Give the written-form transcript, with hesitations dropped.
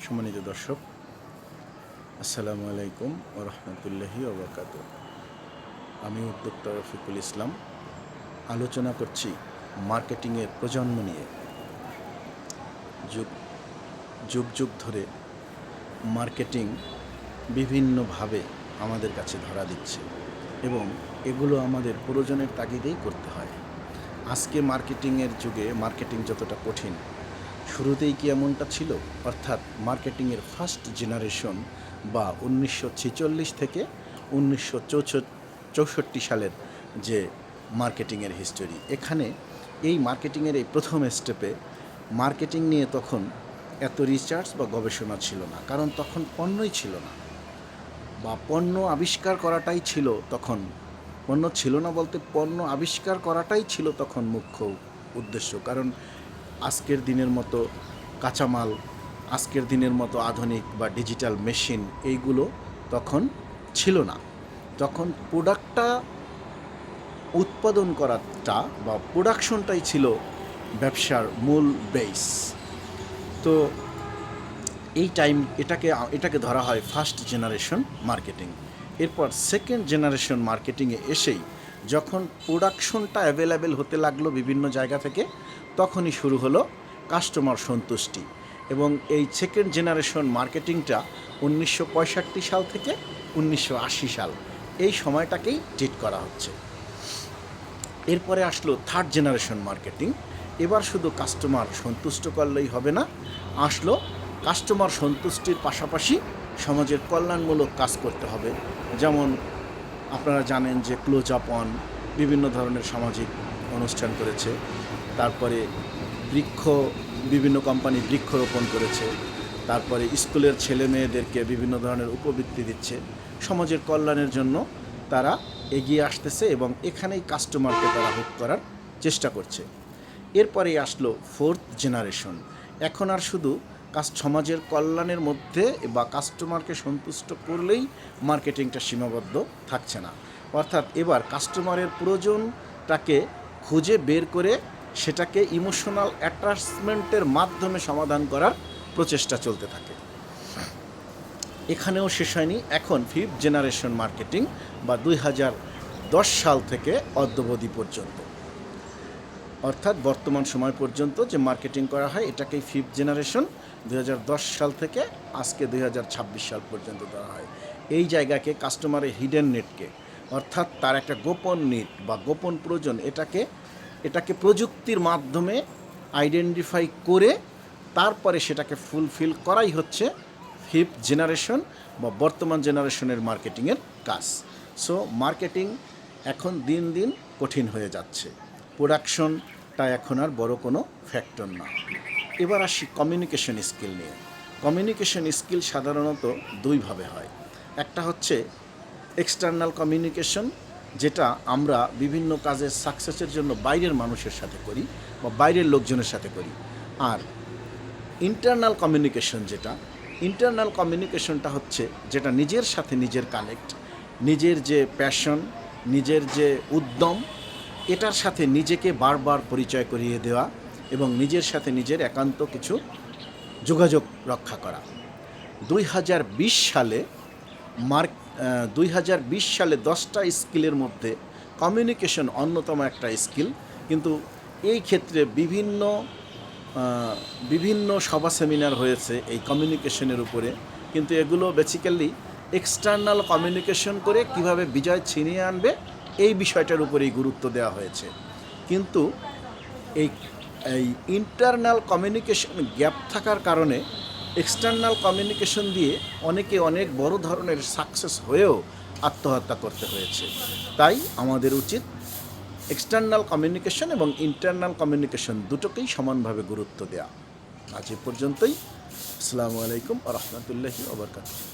সম্মানিত দর্শক, আসসালামু আলাইকুম ওয়া রাহমাতুল্লাহি ওয়া বারাকাতুহু। আমি উদ্যোক্তা রফিকুল ইসলাম আলোচনা করছি মার্কেটিংয়ের প্রজন্ম নিয়ে। যুগ যুগ যুগ ধরে মার্কেটিং বিভিন্নভাবে আমাদের কাছে ধরা দিচ্ছে এবং এগুলো আমাদের প্রয়োজনের তাগিদেই করতে হয়। আজকে মার্কেটিংয়ের যুগে মার্কেটিং যতটা কঠিন, শুরুতেই কি এমনটা ছিল? অর্থাৎ মার্কেটিংয়ের ফার্স্ট জেনারেশন বা 1946 থেকে 1964 সালের যে মার্কেটিংয়ের হিস্টোরি, এখানে এই মার্কেটিংয়ের এই প্রথম স্টেপে মার্কেটিং নিয়ে তখন এত রিসার্চ বা গবেষণা ছিল না, কারণ তখন পণ্যই ছিল না বা পণ্য আবিষ্কার করাটাই ছিল তখন। পণ্য ছিল না বলতে পণ্য আবিষ্কার করাটাই ছিল তখন মুখ্য উদ্দেশ্য। কারণ আজকের দিনের মতো কাঁচামাল, আজকের দিনের মতো আধুনিক বা ডিজিটাল মেশিন এইগুলো তখন ছিল না। তখন প্রোডাক্টটা উৎপাদন করাটা বা প্রোডাকশনটাই ছিল ব্যবসার মূল বেস। তো এই এটাকে ধরা হয় ফার্স্ট জেনারেশন মার্কেটিং। এরপর সেকেন্ড জেনারেশন মার্কেটিংয়ে এসেই যখন প্রোডাকশনটা অ্যাভেলেবেল হতে লাগলো বিভিন্ন জায়গা থেকে, তখনই শুরু হলো কাস্টমার সন্তুষ্টি। এবং এই সেকেন্ড জেনারেশন মার্কেটিংটা 1965 সাল থেকে 1980 সাল এই সময়টাকেই ট্রিট করা হচ্ছে। এরপরে আসলো থার্ড জেনারেশন মার্কেটিং। এবার শুধু কাস্টমার সন্তুষ্ট করলেই হবে না, আসলো কাস্টমার সন্তুষ্টির পাশাপাশি সমাজের কল্যাণমূলক কাজ করতে হবে। যেমন আপনারা জানেন যে ক্লোজ আপ অন বিভিন্ন ধরনের সামাজিক অনুষ্ঠান করেছে, তারপরে বিভিন্ন কোম্পানি বৃক্ষরোপণ করেছে, তারপরে স্কুলের ছেলে মেয়েদেরকে বিভিন্ন ধরনের উপবৃত্তি দিচ্ছে, সমাজের কল্যাণের জন্য তারা এগিয়ে আসতেছে এবং এখানেই কাস্টমারকে তারা হুক করার চেষ্টা করছে। এরপরেই আসলো ফোর্থ জেনারেশন। এখন আর শুধু সমাজের কল্যাণের মধ্যে বা কাস্টমারকে সন্তুষ্ট করলেই মার্কেটিংটা সীমাবদ্ধ থাকছে না, অর্থাৎ এবার কাস্টমারের প্রয়োজনটাকে খুঁজে বের করে সেটাকে ইমোশনাল অ্যাটাচমেন্টের মাধ্যমে সমাধান করার প্রচেষ্টা চলতে থাকে। এখানেও শেষ হয়নি, এখন ফিফথ জেনারেশন মার্কেটিং বা 2010 সাল থেকে অদ্যাবধি পর্যন্ত, অর্থাৎ বর্তমান সময় পর্যন্ত যে মার্কেটিং করা হয় এটাকেই ফিফথ জেনারেশন। 2010 সাল থেকে আজকে 2026 সাল পর্যন্ত দেওয়া হয়। এই জায়গাকে কাস্টমারের হিডেন নেটকে, অর্থাৎ তার একটা গোপন নিড বা গোপন প্রয়োজন, এটাকে প্রযুক্তির মাধ্যমে আইডেন্টিফাই করে তারপরে সেটাকে ফুলফিল করাই হচ্ছে ফিফথ জেনারেশন বা বর্তমান জেনারেশনের মার্কেটিংয়ের কাজ। সো মার্কেটিং এখন দিন দিন কঠিন হয়ে যাচ্ছে, প্রোডাকশনটা এখন আর বড় কোনো ফ্যাক্টর না। এবার আসি কমিউনিকেশন স্কিল নিয়ে। কমিউনিকেশন স্কিল সাধারণত দুইভাবে হয়। একটা হচ্ছে এক্সটার্নাল কমিউনিকেশন, যেটা আমরা বিভিন্ন কাজের সাকসেসের জন্য বাইরের মানুষের সাথে করি বা বাইরের লোকজনের সাথে করি। আর ইন্টারনাল কমিউনিকেশন ইন্টারনাল কমিউনিকেশনটা হচ্ছে যেটা নিজের সাথে নিজের কানেক্ট, নিজের যে প্যাশন, নিজের যে উদ্যম, এটার সাথে নিজেকে বারবার পরিচয় করিয়ে দেওয়া এবং নিজের সাথে নিজের একান্ত কিছু যোগাযোগ রক্ষা করা। 2020 সালে 10টা স্কিলের মধ্যে কমিউনিকেশন অন্যতম একটা স্কিল। কিন্তু এই ক্ষেত্রে বিভিন্ন সভা সেমিনার হয়েছে এই কমিউনিকেশনের উপরে, কিন্তু এগুলো বেসিক্যালি এক্সটার্নাল কমিউনিকেশন করে কিভাবে বিজয় ছিনিয়ে আনবে এই বিষয়টার উপরেই গুরুত্ব দেওয়া হয়েছে। কিন্তু এই ইন্টারনাল কমিউনিকেশন গ্যাপ থাকার কারণে এক্সটার্নাল কমিউনিকেশন দিয়ে অনেকে অনেক বড় ধরনের সাকসেস হয়েও আত্মহত্যা করতে হয়েছে। তাই আমাদের উচিত এক্সটার্নাল কমিউনিকেশন এবং ইন্টারনাল কমিউনিকেশন দুটোকেই সমানভাবে গুরুত্ব দেওয়া। আজ এ পর্যন্তই। আসসালামু আলাইকুম ওয়া রাহমাতুল্লাহি ওয়া বারাকাতুহু।